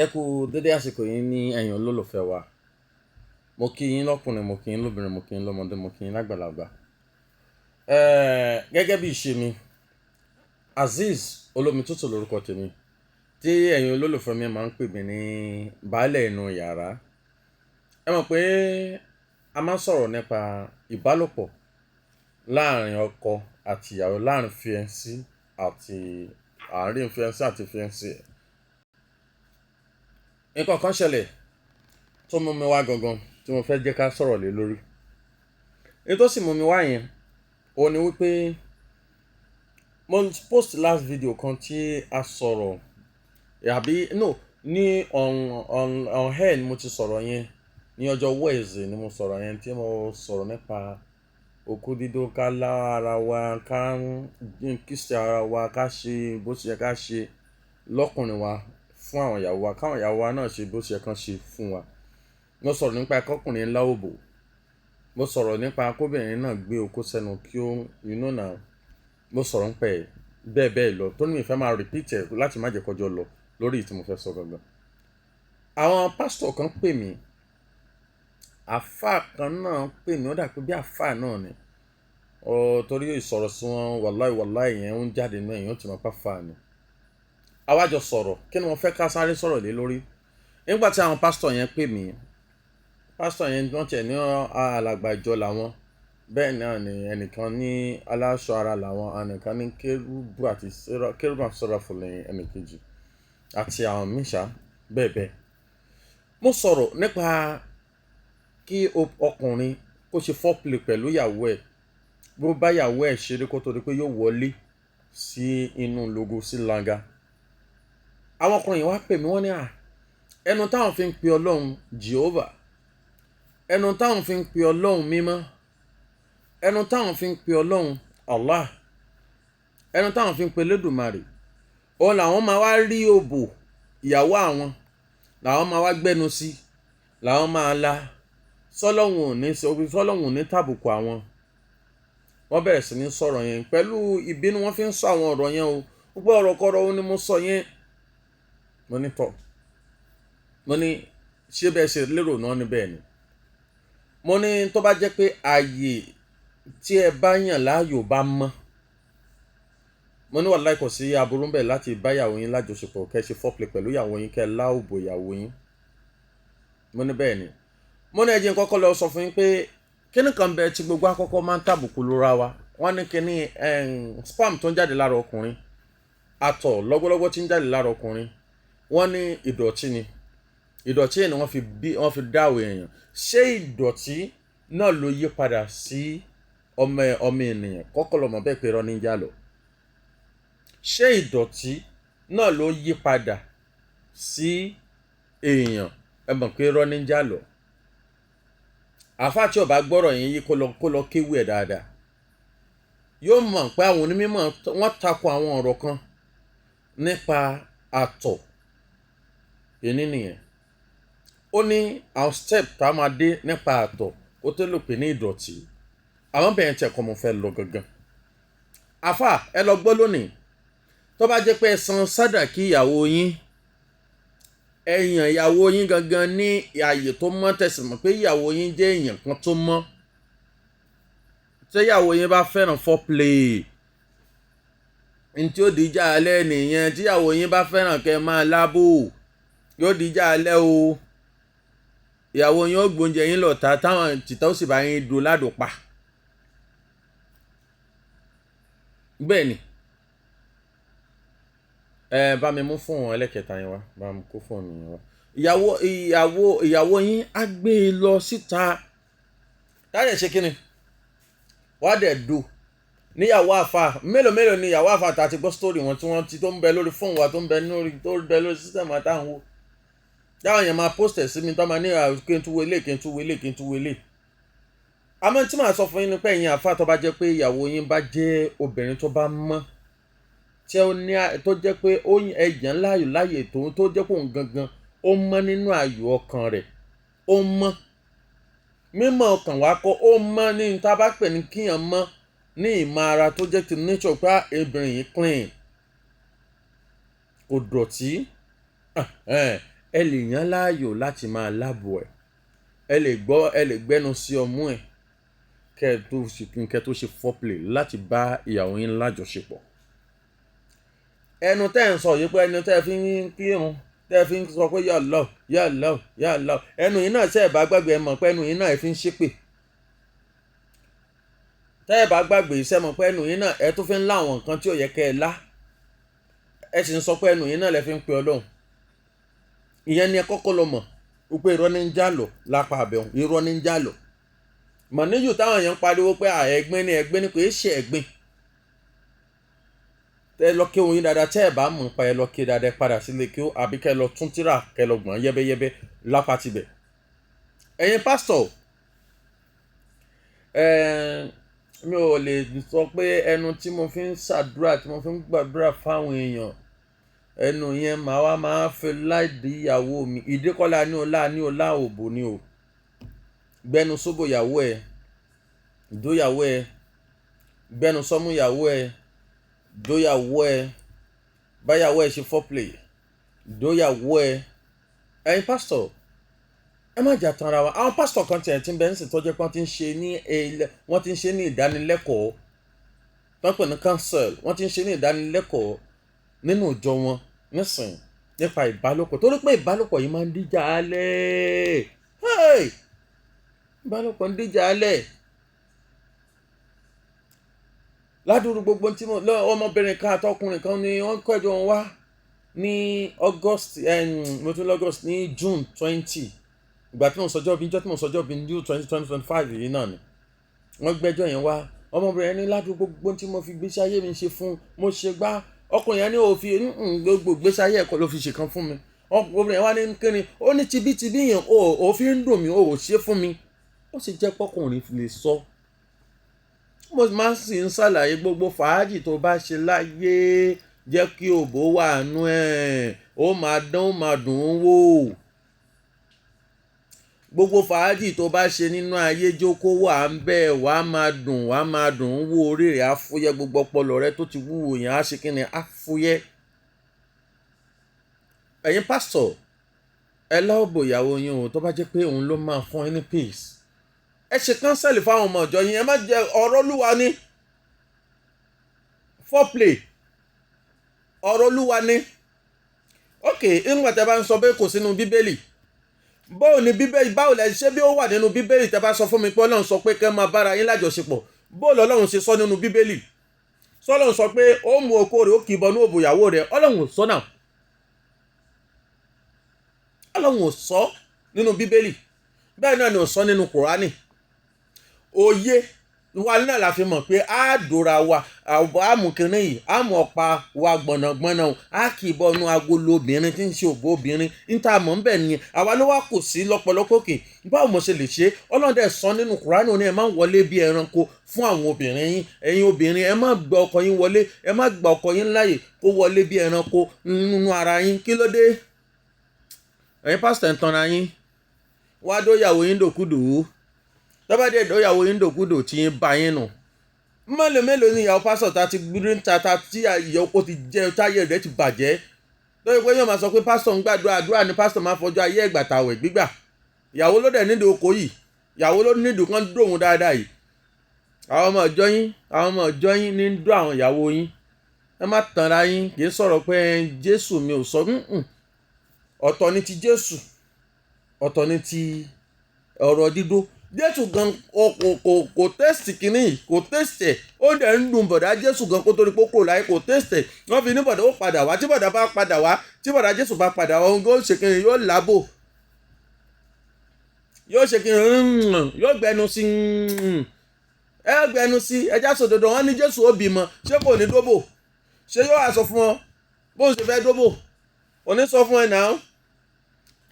Ẹ kú dédé àsìkò yìí ní ẹ̀yin olólùfẹ́ wa. Mo kí yín lọ́kùnrin, mo kí yín lóbìnrin, mo kí yín lọ́mọdé, mo kí yín lágbàlagbà. Gẹ́gẹ́ bí ìṣe mi, Azeez Olómitútù lórúkọ tèmi, tí ẹ̀yin olólùfẹ́ mi máa ń pè mí ní baálẹ̀ inú yàrá. Ẹ mọ̀ pé a máa ń sọ̀rọ̀ nípa ìbálòpọ̀ láàrin ọkọ àti ìyàwó, láàrin fiancé àti fiancé. Nǹkan kan ṣẹlẹ̀ tó mú mi wá gangan tí mo fẹ́ jẹ́ ká sọ̀rọ̀ lé lórí. Èyí tó sì mú mi wá yẹn, òun ni wípé mo post last video kan tí a sọ̀rọ̀ ní on air ni mo ti sọ̀rọ̀ yẹn. Ní ọjọ́ Wednesday ni mo sọ̀rọ̀ yẹn tí mo sọ̀rọ̀ nípa òkú dídó, ká lá ara wa, ká kiss ara wa, ká ṣe bó ṣe yẹ ká ṣe lọ́kùnrin wa fún àwọn ìyàwó wa, káwọn ìyàwó wa náà ṣe bó ṣe kàn ṣe fún wa. Mo sọ̀rọ̀ nípa kọ́kùnrin ńlá òbò. Mo sọ̀rọ̀ nípa kóbìnrin náà gbé okó sẹ́nu kí ó now. Mo sọ̀rọ̀ nípa ẹ̀ bẹ́ẹ̀ lọ tó ní mi fẹ́ máa repeat ẹ̀ láti má jẹ́ kọjọ́ lọ lórí tí mo fẹ́ sọ gangan. Àwọn pásítọ̀ kan pè mí, àfáà kan náà pè mí, ó dà pé bí àfáà náà ni. Torí ìsọ̀rọ̀ sí wọn wàláì yẹn ń jáde nínú ẹ̀yìn ó ti máa pa fáà ni. A wá jọ sọ̀rọ̀, kí ni mo fẹ́ ká sáré sọ̀rọ̀ lé lórí. Nígbà tí àwọn pásítọ̀ yẹn pè mí, pásítọ̀ yẹn wọ́n tiẹ̀ ní alàgbà ìjọ làwọn, bẹ́ẹ̀ náà ni ẹnìkan ní aláṣọ ara làwọn, ẹnìkan ní kérúbù àti sẹ́ráfù lẹ́yìn ẹnìkejì àti àwọn míṣà bẹ́ẹ̀. Mo sọ̀rọ̀ nípa kí ọkùnrin kó ṣe foreplay pẹ̀lú ìyàwó ẹ̀, bó bá ìyàwó ẹ̀ ṣeré kó tó di pé yóò wọlé sí inú logo sí langa. Àwọn ọkùnrin wá pè mí, wọ́n ní ẹnu táwọn fi ń pe Ọlọ́run Jehovah, ẹnu táwọn fi ń pe Ọlọ́run mímọ́, ẹnu táwọn fi ń pe Ọlọ́run Allah, ẹnu táwọn fi ń pe Elédùmarè, òun làwọn máa wá rí òbò ìyàwó àwọn, làwọn máa wá gbẹ́nu sí, làwọn máa la sọ́lọ́hun ò ní tàbùkù àwọn. Wọ́n bẹ̀rẹ̀ sí ní sọ̀rọ̀ yẹn pẹ̀lú ìbínú, wọ́n fi ń sọ àwọn ọ̀rọ̀ yẹn o. Gbogbo ọ̀rọ̀ kọ́rọ̀ ó ní mo sọ yẹn. Mo ní tọ̀. Mo ní ṣé bẹ́ẹ̀ ṣe lérò náà ní bẹ́ẹ̀ ni. Mo ní tó bá jẹ́ pé ààyè tí ẹ bá yàn láàyò bá mọ́, mo ní wàláhì kò sí aburú bẹ́ẹ̀ láti bá ìyàwó yín lájọṣepọ̀, kẹ́ ṣe foreplay pẹ̀lú ìyàwó yín, kẹ́ lá òbò ìyàwó yín. Mo ní bẹ́ẹ̀ ni. Mo ní ẹ jẹ́ n kọ́kọ́ lọ sọ fún yín pé kíní kan bẹ tí gbogbo àkọ́kọ́ máa ń tàbùkù lóra wa. Wọ́n ní kíní sperm tó ń jáde lára ọkùnrin, àtọ̀ lọ́gbọ́lọ́gbọ́ tí ń jáde lára ọkùnrin, wọ́n ní ìdọ̀tí ni. Ìdọ̀tí yẹn ni wọ́n fi dá àwọn èèyàn. Ṣé ìdọ̀tí náà ló yí padà sí ọmọ ènìyàn? Kọ́kọ́ lọ mọ̀ bẹ́ẹ̀ pé irọ́ ní ń jà lọ. Ṣé ìdọ̀tí náà ló yí padà sí èèyàn? Ẹ mọ̀ pé irọ́ ní ń jà lọ. Àfáà tí ó bá gbọ́rọ̀ yẹn yí kó lọ kéwú ẹ̀ dáadáa. Yóò mọ̀ pé àwọn onímọ̀ wọ́n tako àwọn ọ̀rọ̀ kan nípa àtọ̀. Èní nìyẹn. Ó ní àwọn step tá a máa dé nípa àtọ̀ kó tó lè pè ní ìdọ̀tí. Àwọn bẹ̀rẹ̀ tí ẹ̀kọ́ mo fẹ́ lọ gangan. Àfáà ẹ lọ gbọ́ lónìí. Tó bá jẹ́ pé ẹ san sádàkí ìyàwó yín, ẹ yàn ìyàwó yín gangan ní ààyè tó mọ́, tẹ̀sí mọ̀ pé ìyàwó yín jẹ́ èèyàn kan tó mọ́. Tí ìyàwó yín bá fẹ́ràn foreplay, ntí ó dìjà alẹ́ nìyẹn. Tí ìyàwó yín bá fẹ́ràn kẹ́ máa lábò, yóò dìjà alẹ́ o. Ìyàwó yín ó gbóúnjẹ yín lọ́ta táwọn tìta ó sì bá yín do ládùpá. Bẹ́ẹ̀ ni. Bá mi mú fóònù ẹlẹ́kẹta yẹn wá, bá mi kó fóònù yẹn wá. Ìyàwó yín á gbé e lọ síta. Táyà ṣe kíni? Wá dẹ̀ do. Níyàwó àfáà mélòó ni ìyàwó àfáà tá ti gbọ́ story wọn tí wọ́n ti tó ń bẹ lórí fóònù wa, tó ń bẹ lórí system àtàwọn wo. Dáwọn yẹn máa post ẹ̀ sí mi tó máa ní kí n tún wọlé. Àmọ́ tí màá sọ fún yín ni pé ẹ̀yin àfáà tó bá jẹ́ pé ìyàwó yín bá jẹ́ obìnrin tó bá mọ́, tó jẹ́ pé ẹ̀yàn láàyè tó jẹ́ pé òun gangan ó mọ́ nínú ààyò ọkàn rẹ̀, ó mọ́. Mímọ́ ọkàn wa kọ́, ó mọ́ ní tá bá pè ní kíyàn mọ́ ní ìmọ̀ ara tó jẹ́ ti nature pé obìnrin yìí clean, kò dọ̀tí. ẹ lè yàn láàyò láti máa láàbò ẹ̀, ẹ lè gbẹ́nu sí ọmú ẹ̀ kẹ́ tó ṣe foreplay láti bá ìyàwó yín lájọṣepọ̀. Ẹnu tẹ́ ń sọ yìí pé ẹnu tẹ́ fi ń kírun, tẹ́ fi ń sọ pé ya Allah, ya Allah, ya Allah, ẹnu yìí náà ṣe bá gbàgbé ẹ mọ̀ pé ẹnu yìí náà ẹ fi ń ṣépè. Tẹ́ ẹ bá gbàgbé iṣẹ́ mọ̀ pé ẹnu yìí náà ẹ tún fi ń lá àwọn nǹkan tí ò yẹ kẹ́ ẹ lá. Ẹ sì ń sọ pé ẹnu yìí náà lẹ fi ń pe Ọlọ́run. Ìyẹn ni ẹ kọ́kọ́ lọ mọ̀ wípé irọ́ ní ń jálọ̀ lápá àbẹ̀hùn, irọ́ ní ń jálọ̀. Mọ̀ níyù táwọn èèyàn ń pariwo pé ẹ̀gbin ni kò ṣe ẹ̀gbin. Tẹ́ lọ kí òun yín dáadáa, tẹ́ ẹ bá mọ̀ pa ẹ lọ kí dáadáa padà sílé kí ó àbí kẹ́ lọ tún tírà kẹ́ lọ gbọ̀n yẹ́bẹ́yẹ́bẹ́ lápá tibẹ̀. Ẹ̀yin pásítọ̀, mi ò lè sọ pé ẹnu tí mo fi ń ṣàdúrà, tí mo fi ń gbàdúrà fáwọn èèyàn, ẹnu yẹn máa fi láìdí ìyàwó mi. Ìdíkọ́lá ní ọlá òbò ni o. Gbẹ́nu sóbò ìyàwó ẹ, dóyàwó ẹ, gbẹ́nu sọ́mú ìyàwó ẹ, dóyàwó ẹ, báyàwó ẹ ṣe foreplay, dóyàwó ẹ. Ẹ̀yin pásítọ̀, ẹ má jà tanra wa. Àwọn pásítọ̀ kan tiẹ̀ tí ń bẹ ń sìn tó jẹ́ pé wọ́n ti ń ṣe ní ìdánilẹ́kọ̀ọ́ tó ń pè ní counsel, wọ́n ti ń ṣe ní ìdánilẹ́kọ̀ọ́ nínú ìjọ wọn nísìn nípa ìbálòpọ̀, torí pé ìbálòpọ̀ yìí máa ń díjà alẹ́. Ìbálòpọ̀ ń díjà alẹ́. Ládùúrú gbogbo tí ọmọbìnrin kan àtọkùnrin kan ni wọ́n kọ́jọ wọn wá ní August ní June 20. Ìgbà tí mo sọjọ́ bí ní 2025 yìí náà ni wọ́n gbẹ́jọ́ yẹn wá. Ọmọbìnrin yẹn ní ládùúgbò gbogbo tí mo fi gbésí ayé mi ṣe fún, mo ṣe gbá. Ọkùnrin yẹn ní òfin gbogbo gbésí ayé ẹ̀kọ́ ló fi ṣe kan fún mi. Ọkùnrin yẹn wá ní kíni, ó ní tibítibí yẹn òfin ń dùn mí, ó ṣe fún mi. Ó sì jẹ́ pọ́kùnrin lè sọ. Mo máa ń sì ń ṣàlàyé gbogbo fàájì tó bá ṣe láyé, jẹ́ kí òbó wà nú ẹ̀, ó máa dán, ó máa dùn ún wò. Gbogbo fàájì tó bá ṣe nínú ayé jókòó wà ń bẹ̀, wà á máa dùn ún wò, orí rẹ̀ á fúyẹ́, gbogbo ọpọlọ rẹ̀ tó ti wúwo yẹn á ṣe kíni, á fúyẹ́. Ẹ̀yin pásítọ̀, ẹ láòbò ìyàwó yín o tó bá jẹ́ pé òun ló máa fún ẹ ní peace. Ẹ ṣe kánsẹ́lì fáwọn ọmọ ìjọ yín, ẹ má jẹ ọ̀rọ̀ Olúwa ní foreplay, ọ̀rọ̀ Olúwa ní. Nígbà tí a bá ń sọ pé kò sínú Bíbélì, báwo lẹ ṣe bí ó wà nínú Bíbélì? Tẹ́ bá sọ fún mi pé Ọlọ́run sọ pé kẹ́ máa bára yín lájọṣepọ̀, bó lọ́lọ́run ṣe sọ nínú Bíbélì? Ọlọ́run sọ pé ó mú okó rẹ̀ ó kì í bọnú òbò ìyàwó rẹ̀. Ọlọ́run ò sọ náà. Ọlọ́run ò sọ nínú Bíbélì, bẹ́ẹ̀ náà ni ò sọ nínú Kùránì. Òye wa náà la fi mọ̀ pé a dòra wa, àmùkínní yìí, àmù ọ̀pá wa gbọ̀nàgbọ̀nà, a kì í bọnú agolo obìnrin tí ń ṣe òbó obìnrin. Níta mọ̀ ń bẹ̀ nìyẹn. Àwa ló wá kò sí lọ́pọ̀lọpọ̀ òkè. Báwo mo ṣe lè ṣe? Ọlọ́run dẹ̀ sọ nínú Kùránì, ó ní ẹ má wọlé bí ẹranko fún àwọn obìnrin yín. Ẹ̀yin obìnrin, ẹ má gba ọkọ yín wọlé, ẹ má gba ọkọ yín láàyè kó wọlé bí ẹranko nínú ara yín. Kí ló dé? Ẹ̀yin pásítọ̀ ń tanra yín. Wá dóyàwó yín dòkúdò. Tọ́ba dé dóyàwó yín dòkúdò tí yín bá yín nù. Mélòó ni ìyàwó pásítọ̀ ta ti gbúdú ta tí ìyàwó ti jẹ́ táyé rẹ̀ ti bàjẹ́. Lórí pé yóò máa sọ pé pásítọ̀ ń gbàdúrà, àdúrà ni pásítọ̀ máa fọjọ́ ayé ẹ̀gbà tàwẹ̀ gbígbà. Ìyàwó ló dẹ̀ nídìí oko yìí. Ìyàwó ló nídìí kan dóhun dáadáa yìí. Àwọn ọmọ ìjọ yín ní ń dó àwọn ìyàwó yín. Ẹ má tanra yín, kì í sọ̀rọ̀ pé Jésù mi ò sọ. Ọ̀tọ̀ ni ti Jésù, ọ̀tọ̀ ni ti ọ̀rọ̀ dídó. Jésù gan kò tẹ́sítì kìíní, kò tẹ́sítì ẹ̀, ó dẹ̀ ń dùn bọ̀dá Jésù gan kó torí pé kúrò láyé, kò tẹ́sítì ẹ̀. Wọ́n fi ní bọ̀dá ó padà wá, tí bọ̀dá bá padà wá, tí bọ̀dá Jésù bá padà wá, òun yóò ṣe kìíní, yóò lábò, yóò ṣe kìíní, yóò gbẹnu sí, gbẹnu sí. Ẹjá sòdodo, wọ́n ní Jésù ó bímọ, ṣé kò ní dóbò? Ṣé yóò wá sọ fún ọ bóun ṣe fẹ́ dóbò? Ò ní sọ fún ẹ náà.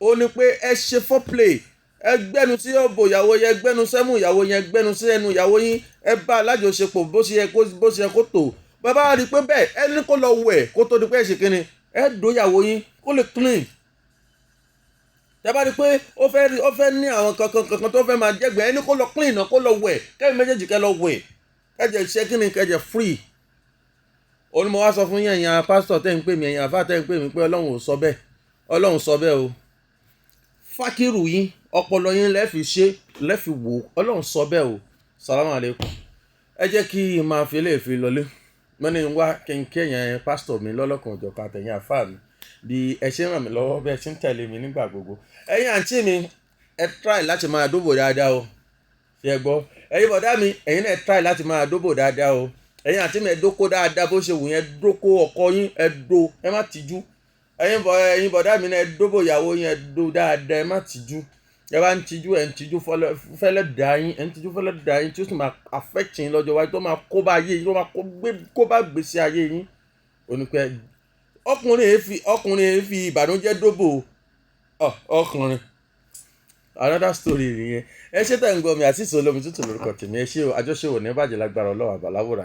Ó ní pé ẹ ṣe foreplay, ẹ gbẹ́nu sí òbò ìyàwó yẹn, gbẹ́nu sẹ́mú ìyàwó yẹn, gbẹ́nu sí ẹnu ìyàwó yín, ẹ bá alájọṣepọ̀ bó ṣe yẹ kó tó. Bàbá rí i pé bẹ́ẹ̀, ẹ ní kó lọ wẹ̀ kó tó di pé ẹ ṣe kíni, ẹ dó ìyàwó yín kó lè clean. Bàbá rí i pé ó fẹ́ ní àwọn kankan tó fẹ́ máa jẹ́gbẹ́, ẹ ní kó lọ clean náà, kó lọ wẹ̀, kẹ́yìn méjèèjì kẹ́ lọ wẹ̀, kẹ́jẹ̀ ṣe kíni, kẹ́jẹ̀ free. Ó ní mo wá sọ fún yín, ẹ̀yin pásítọ̀ tẹ́ ń pè mí, ẹ̀yin àfáà tẹ́ ń pè mí pé Ọlọ́run ò sọ bẹ́ẹ̀. Ọlọ́run sọ bẹ́ẹ̀ o. fákìrù yín ọpọlọ yín lẹ́ẹ̀fi ṣe lẹ́ẹ̀fi wò ọlọ́run sọ bẹ́ẹ̀ o salamu aleykum. ẹ jẹ́ kí n máa fi eléyìí fi lọlé mo ní wá kí n kéèyàn pásítọ̀ mi lọ́lọ́kan òjọ̀kan àtẹ̀yìn àfáà mi bí ẹ ṣe ń ràn mí lọ́wọ́ bí ẹ ṣe ń tẹ̀lé mi nígbà gbogbo. ẹ̀yin àǹtí mi ẹ try láti máa dóbò dáadáa o ṣe ẹ gbọ́. ẹ̀yin bọ̀dá mi ẹ̀yin náà try láti máa dóbò dáadáa o. ẹ̀yin àǹtí mi ẹ dóko dáadáa bó ṣe wù yẹn dóko ọkọ yín ẹ dó ẹ má tìjú. ẹ̀yin bọ̀dá mi náà ẹ dóbò ìyàwó yín ẹ dó dáadáa ẹ má tìjú. ẹ bá ń tijú ẹ ń tijú fẹ́lẹ́ dà yín ẹ ń tijú fẹ́lẹ́ dà yín tí ó sì máa affect yín lọ́jọ́ wájú tó máa kó bá ayé yín tó máa kó bá gbèsè ayé yín. onípẹ́ ọkùnrin èéfi ìbànújẹ́ dóbò ọkùnrin another story nìyẹn. ẹ ṣé tẹ̀ ń gbọ́ mi àti ìsọ̀lómi tútù lórúkọ tèmi ẹ ṣé o àjọṣe ò ní bàjẹ́ lágbára Ọlọ́run àbáláwòrán.